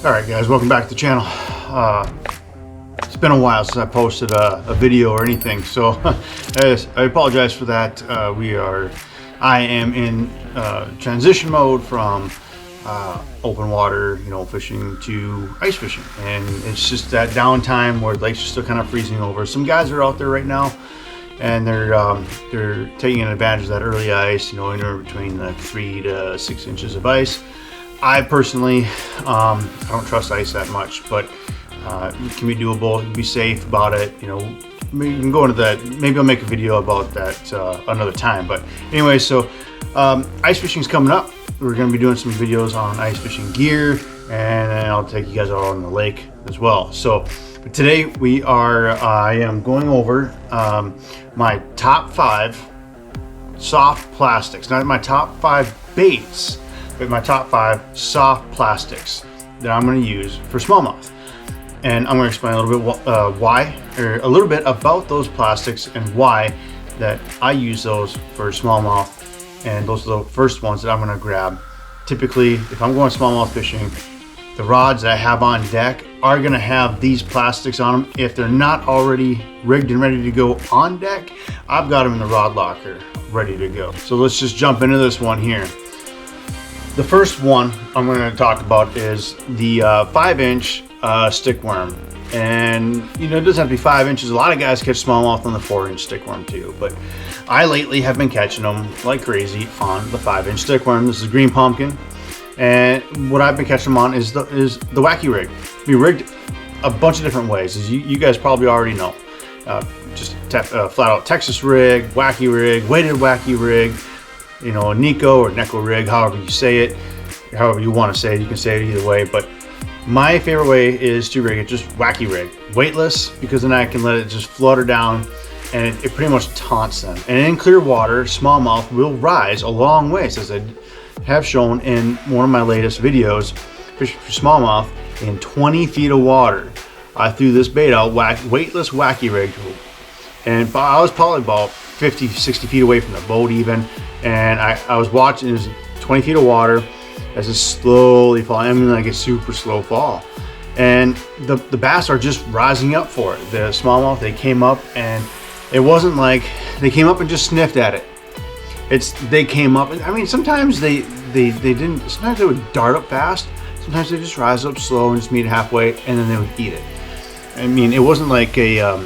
Alright guys, welcome back to the channel. It's been a while since I posted a video or anything, so I apologize for that. I am in transition mode from open water, fishing to ice fishing, and it's just that downtime where lakes are still kind of freezing over. Some guys are out there right now, and they're taking advantage of that early ice, anywhere between like 3 to 6 inches of ice. I personally, I don't trust ice that much, but it can be doable. You can be safe about it. We can go into that. Maybe I'll make a video about that another time. But anyway, so ice fishing is coming up. We're going to be doing some videos on ice fishing gear, and then I'll take you guys out on the lake as well. So but today I am going over my top 5 soft plastics, not my top 5 baits, but my top 5 soft plastics that I'm going to use for smallmouth. And I'm going to explain a little bit a little bit about those plastics and why that I use those for smallmouth. And those are the first ones that I'm going to grab. Typically, if I'm going smallmouth fishing, the rods that I have on deck are going to have these plastics on them. If they're not already rigged and ready to go on deck, I've got them in the rod locker ready to go. So let's just jump into this one here. The first one I'm going to talk about is the 5-inch stickworm. And it doesn't have to be 5 inches. A lot of guys catch smallmouth on the 4-inch stickworm too, but I lately have been catching them like crazy on the 5-inch stickworm. This is green pumpkin, and what I've been catching them on is the wacky rig. We rigged a bunch of different ways, as you guys probably already know. Just flat out Texas rig, wacky rig, weighted wacky rig, a Nico or Neko rig, however you say it, however you want to say it. You can say it either way, but my favorite way is to rig it just wacky rig, weightless, because then I can let it just flutter down, and it pretty much taunts them. And in clear water, smallmouth will rise a long ways, as I have shown in one of my latest videos, fishing for smallmouth in 20 feet of water. I threw this bait out, weightless wacky rig, and I was probably about 50, 60 feet away from the boat even, and I was watching. It was 20 feet of water as it's slowly falling, like a super slow fall. And the bass are just rising up for it. The smallmouth, they came up, and it wasn't like they came up and just sniffed at it. They came up, and sometimes they didn't, sometimes they would dart up fast, sometimes they just rise up slow and just meet halfway, and then they would eat it. It wasn't like a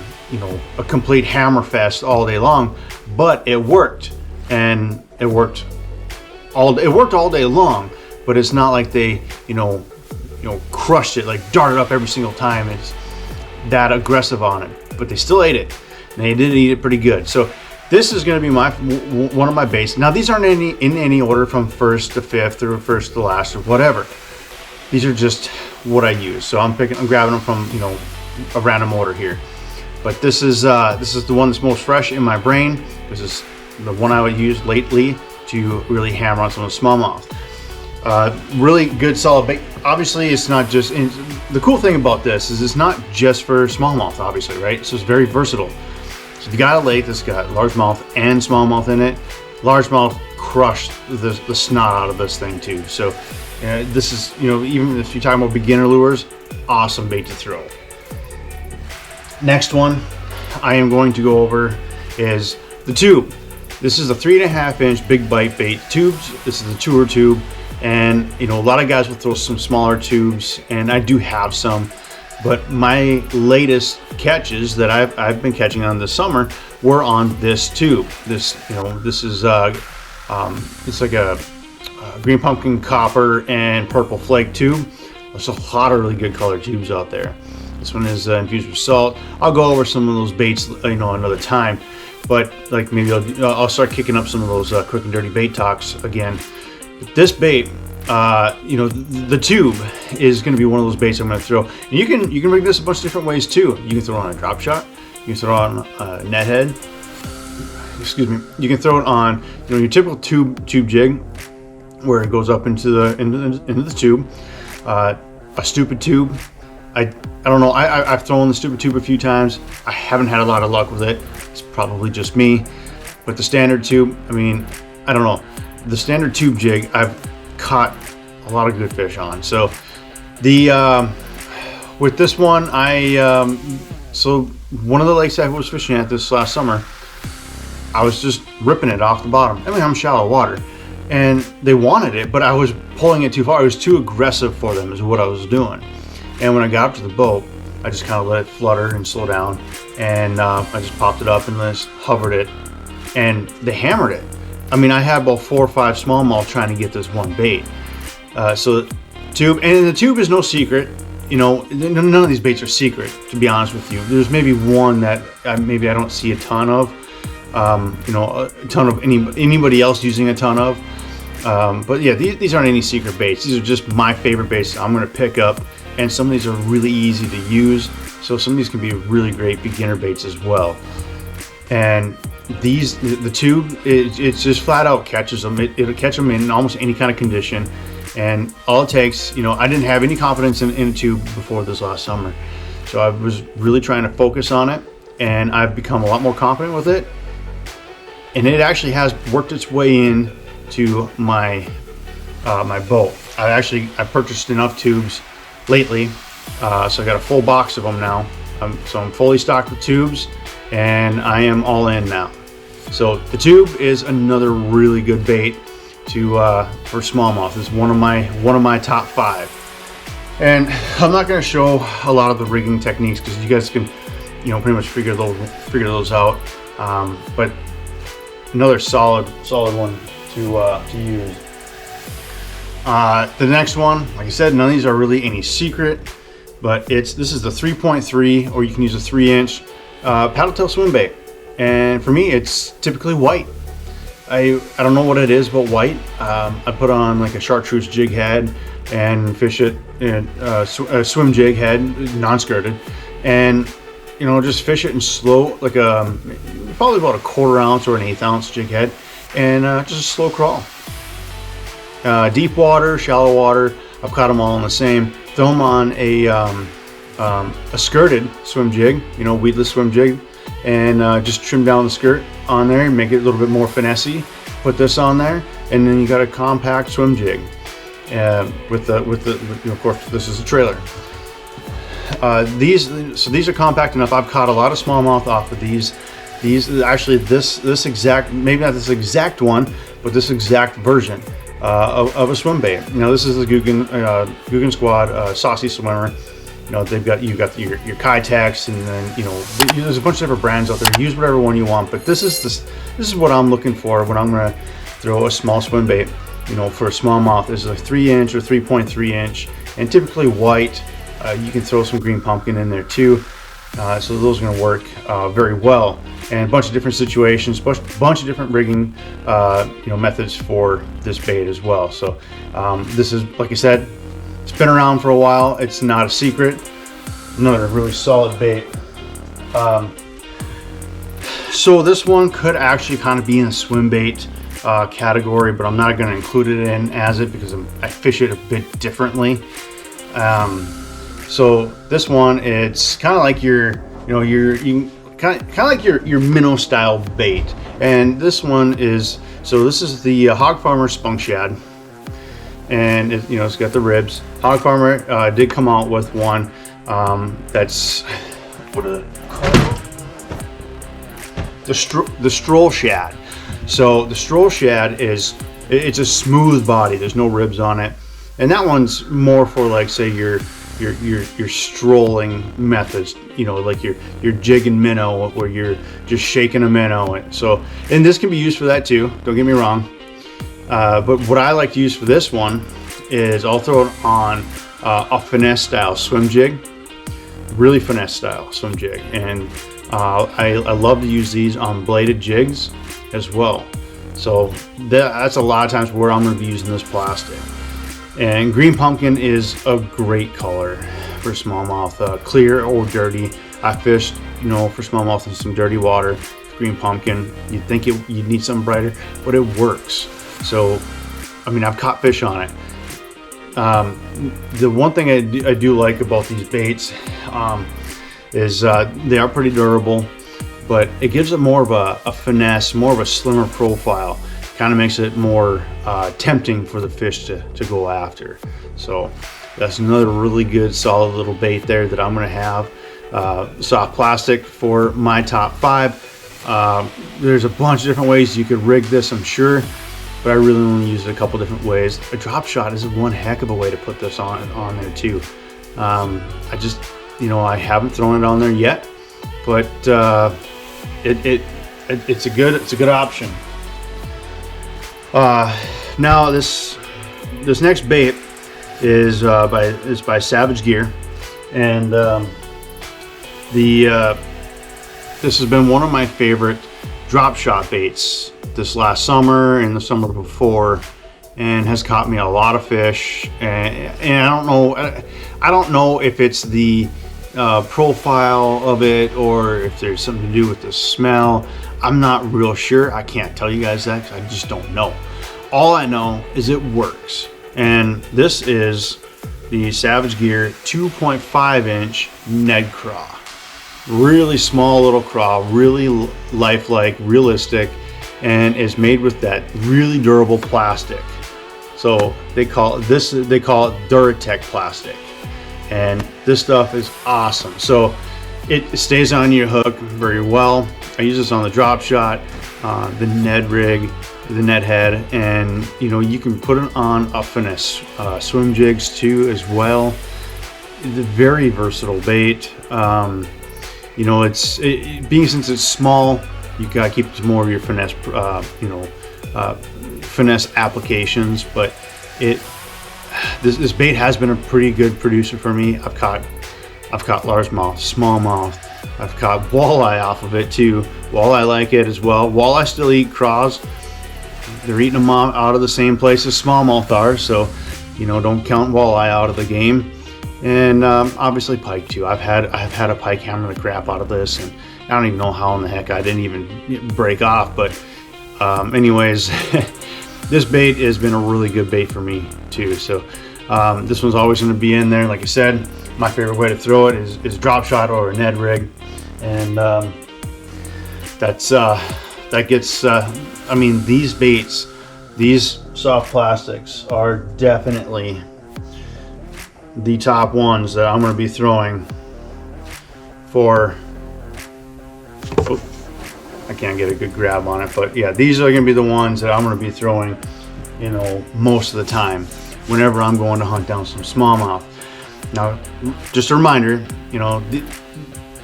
complete hammer fest all day long, but it worked, and it worked all day long. But it's not like they crushed it, like darted up every single time. It's that aggressive on it, but they still ate it, and they did eat it pretty good. So this is going to be one of my baits. Now these aren't in any order from first to fifth or first to last or whatever. These are just what I use. So I'm grabbing them from a random order here. But this is the one that's most fresh in my brain. This is the one I would use lately to really hammer on some of the smallmouth. Really good solid bait. Obviously, it's not just the cool thing about this is it's not just for smallmouth, obviously, right? So it's very versatile. So if you got a lake that's got largemouth and smallmouth in it, largemouth crushed the snot out of this thing too. So this is, even if you're talking about beginner lures, awesome bait to throw. Next one I am going to go over is the tube. This is a 3.5-inch big bite bait tubes. This is a tour tube, and a lot of guys will throw some smaller tubes, and I do have some, but my latest catches that I've been catching on this summer were on this tube. This is it's like a green pumpkin, copper, and purple flake tube. There's a lot of really good colored tubes out there. This one is infused with salt. I'll go over some of those baits, another time. But like maybe I'll start kicking up some of those quick and dirty bait talks again. But this bait, the tube is going to be one of those baits I'm going to throw. And you can rig this a bunch of different ways too. You can throw it on a drop shot. You can throw it on a net head. Excuse me. You can throw it on your typical tube jig, where it goes up into the tube. A stupid tube. I don't know. I've thrown the stupid tube a few times. I haven't had a lot of luck with it. It's probably just me. But the standard tube, I don't know. The standard tube jig, I've caught a lot of good fish on. So With this one, so one of the lakes I was fishing at this last summer, I was just ripping it off the bottom. I mean, I'm shallow water, and they wanted it, but I was pulling it too far. It was too aggressive for them, is what I was doing. And when I got up to the boat, I just kind of let it flutter and slow down, and I just popped it up and just hovered it, and they hammered it. I mean, I had about 4 or 5 smallmouth trying to get this one bait. So tube, and the tube is no secret. You know, none of these baits are secret, to be honest with you. There's maybe one that maybe I don't see a ton of, you know, a ton of anybody else using a ton of. But yeah, these aren't any secret baits. These are just my favorite baits I'm going to pick up, and some of these are really easy to use. So some of these can be really great beginner baits as well. And the tube, it's just flat out catches them. It'll catch them in almost any kind of condition. And all it takes, you know, I didn't have any confidence in a tube before this last summer. So I was really trying to focus on it, and I've become a lot more confident with it. And it actually has worked its way in to my my boat. I purchased enough tubes lately, so I got a full box of them now. So I'm fully stocked with tubes, and I am all in now. So the tube is another really good bait for smallmouth. It's one of my top 5. And I'm not going to show a lot of the rigging techniques because you guys can, you know, pretty much figure those out. But another solid one to use. The next one, like I said, none of these are really any secret, but this is the 3.3, or you can use a 3-inch paddle tail swim bait. And for me, it's typically white. I don't know what it is about white. I put on like a chartreuse jig head and fish it in a swim jig head, non-skirted, and you know, just fish it in slow, like probably about a 1/4 ounce or an 1/8 ounce jig head, and just a slow crawl. Deep water, shallow water, I've caught them all in the same. Throw them on a skirted swim jig, you know, weedless swim jig, and just trim down the skirt on there and make it a little bit more finessey. Put this on there, and then you got a compact swim jig with you know, of course, this is a trailer. These are compact enough. I've caught a lot of smallmouth off of these. Actually, this exact, maybe not this exact one, but this exact version of a swim bait. You know, this is the Guggen Squad Saucy Swimmer. You know, you got your Kitex, and then, you know, there's a bunch of different brands out there. Use whatever one you want, but this is what I'm looking for when I'm gonna throw a small swim bait. You know, for a smallmouth, this is a 3-inch or 3.3 inch, and typically white. You can throw some green pumpkin in there too, so those are going to work very well. And a bunch of different situations, bunch of different rigging, you know, methods for this bait as well. So this is, like I said, it's been around for a while. It's not a secret. Another really solid bait. So this one could actually kind of be in the swim bait category, but I'm not going to include it in as it because I fish it a bit differently. So this one, it's kind of like your kind of like your minnow style bait, and this one is, so this is the Hog Farmer Spunk Shad, and it, you know, it's got the ribs. Hog Farmer did come out with one that's, what is it called? The Stroll Shad. So the Stroll Shad it's a smooth body. There's no ribs on it, and that one's more for, like, say your strolling methods, you know, like your jigging minnow, where you're just shaking a minnow. And this can be used for that too, don't get me wrong, but what I like to use for this one is I'll throw it on a finesse style swim jig, really finesse style swim jig, and I love to use these on bladed jigs as well. So that's a lot of times where I'm going to be using this plastic. And green pumpkin is a great color for smallmouth, clear or dirty. I fished, you know, for smallmouth in some dirty water. Green pumpkin, you'd think you'd need something brighter, but it works. So, I mean, I've caught fish on it. The one thing I do like about these baits is they are pretty durable, but it gives it more of a finesse, more of a slimmer profile. Kind of makes it more tempting for the fish to go after. So That's another really good solid little bait there that I'm going to have. Soft plastic for my top 5. There's a bunch of different ways you could rig this, I'm sure, but I really want to use it a couple different ways. A drop shot is one heck of a way to put this on there too. I just, you know, I haven't thrown it on there yet, but it's a good option. Now this next bait is by Savage Gear, and this has been one of my favorite drop shot baits this last summer and the summer before, and has caught me a lot of fish. And I don't know if it's the profile of it or if there's something to do with the smell. I'm not real sure. I can't tell you guys that 'cause I just don't know. All I know is it works, and this is the Savage Gear 2.5 inch Ned craw. Really small little craw, really lifelike, realistic, and is made with that really durable plastic. So they call it Duratec plastic, and this stuff is awesome. So it stays on your hook very well. I use this on the drop shot, the Ned rig, the Ned head, and you know, you can put it on a finesse swim jigs too as well. It's a very versatile bait. You know, since it's small, you gotta keep it to more of your finesse, finesse applications. But this bait has been a pretty good producer for me. I've caught largemouth, smallmouth. I've caught walleye off of it too. Walleye like it as well. Walleye still eat craws. They're eating them out of the same place as smallmouth are, so you know, don't count walleye out of the game. And obviously pike too. I've had a pike hammer the crap out of this, and I don't even know how in the heck I didn't even break off. But anyways, this bait has been a really good bait for me too. So this one's always going to be in there. Like I said, my favorite way to throw it is drop shot or a Ned rig, and that gets. I mean, these baits, these soft plastics are definitely the top ones that I'm going to be throwing for. Oh, I can't get a good grab on it, but yeah, these are going to be the ones that I'm going to be throwing, you know, most of the time whenever I'm going to hunt down some smallmouth. Now, just a reminder, you know,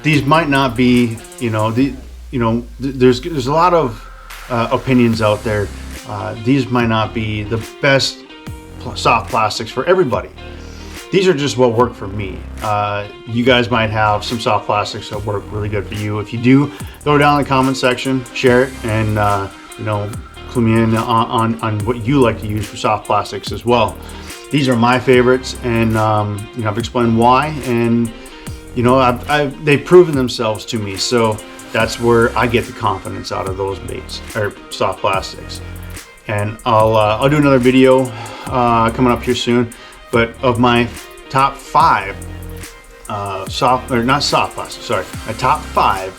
these might not be, you know, there's a lot of opinions out there. These might not be the best soft plastics for everybody. These are just what work for me. You guys might have some soft plastics that work really good for you. If you do, throw it down in the comment section, share it, and you know, clue me in on what you like to use for soft plastics as well. These are my favorites, and you know, I've explained why, and you know, they've proven themselves to me. So that's where I get the confidence out of those baits or soft plastics. And I'll do another video coming up here soon, but of my top 5 my top 5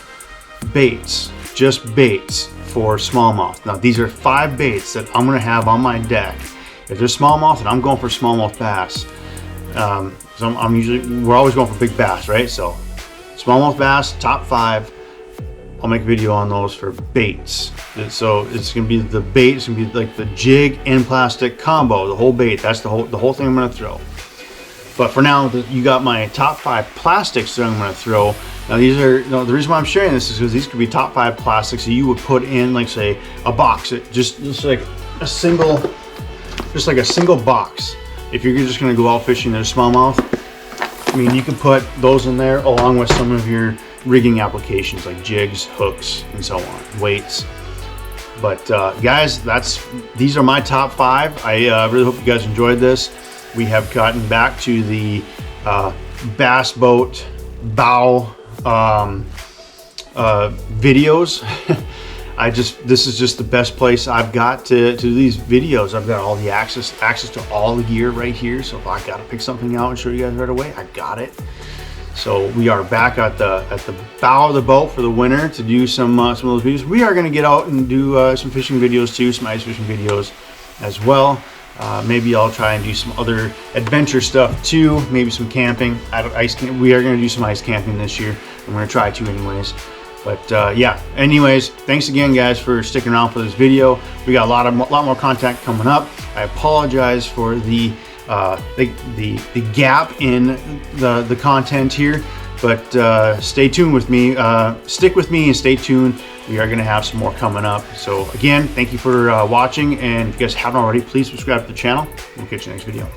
baits, just baits for smallmouth. Now these are 5 baits that I'm gonna have on my deck. If there's smallmouth, and I'm going for smallmouth bass, so we're always going for big bass, right? So smallmouth bass, top 5. I'll make a video on those for baits. So it's gonna be the bait. It's gonna be like the jig and plastic combo, the whole bait. That's the whole thing I'm gonna throw. But for now, you got my top 5 plastics that I'm gonna throw. Now these are, you know, the reason why I'm sharing this is because these could be top 5 plastics that you would put in, like say a box, just like a single box. If you're just gonna go out fishing at a smallmouth, I mean, you can put those in there along with some of your rigging applications like jigs, hooks, and so on, weights. But guys, these are my top 5. I really hope you guys enjoyed this. We have gotten back to the bass boat bow videos. This is just the best place I've got to do these videos. I've got all the access to all the gear right here. So if I got to pick something out and show you guys right away, I got it. So we are back at the bow of the boat for the winter to do some of those videos. We are going to get out and do some fishing videos too, some ice fishing videos as well. Maybe I'll try and do some other adventure stuff too, maybe some camping. We are going to do some ice camping this year. I'm going to try to anyways. But yeah, anyways, thanks again guys for sticking around for this video. We got a lot more content coming up. I apologize for the gap in the content here, but stay tuned with me. Stick with me and stay tuned. We are going to have some more coming up. So again, thank you for watching, and if you guys haven't already, please subscribe to the channel. We'll catch you next video.